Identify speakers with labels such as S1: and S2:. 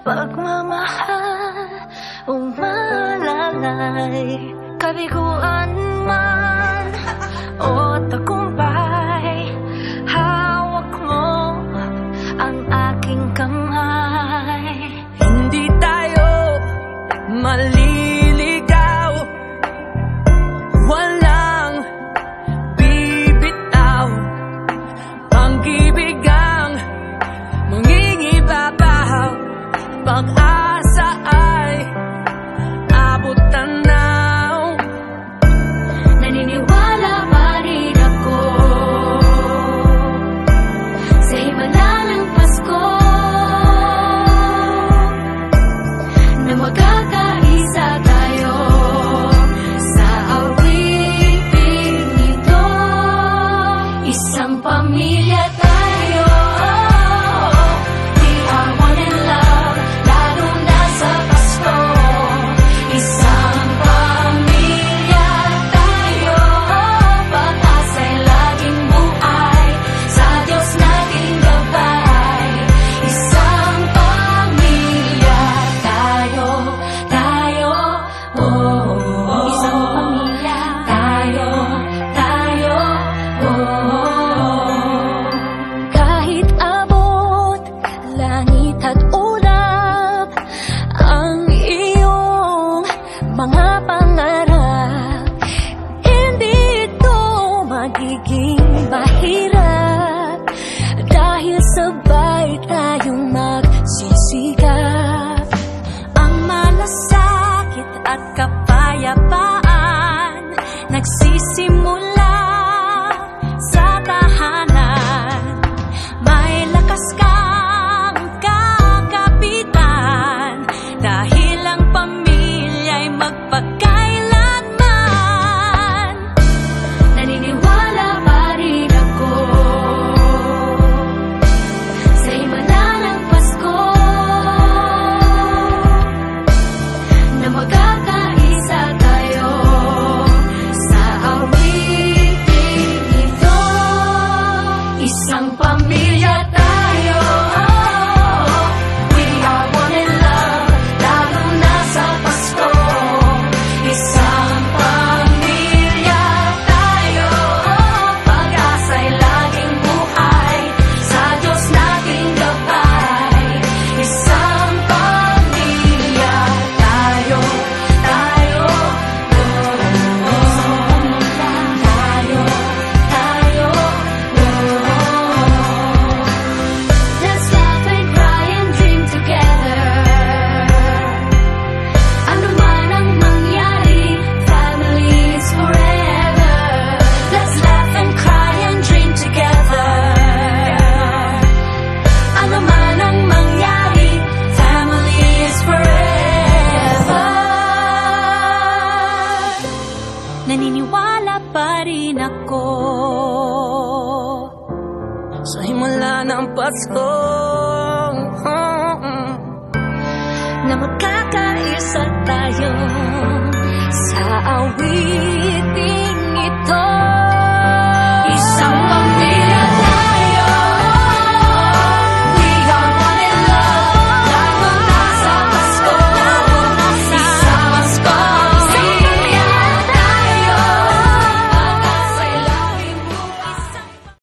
S1: pagmamahal umalalay. Kabiguan man o tagumpay, hawak mo ang aking kamay.
S2: Hindi tayo maliligaw, walang bibitaw. Pag-ibig ang mangingibabaw, pag-asa ay abot tanaw.
S1: Naniniwala pa rin ako sa himala ng Pasko, na magkakaisa tayo sa awiting ito. Isang pamilya tayo, di one in love, lalo na sa Pasko. Isang pamilya tayo, pag-asa'y laging buhay, sa Diyos nating gabay. Isang pamilya tayo, oh. Isang pamilya tayo, oh. Kahit abot langit at ulap ang iyong mga pangalan,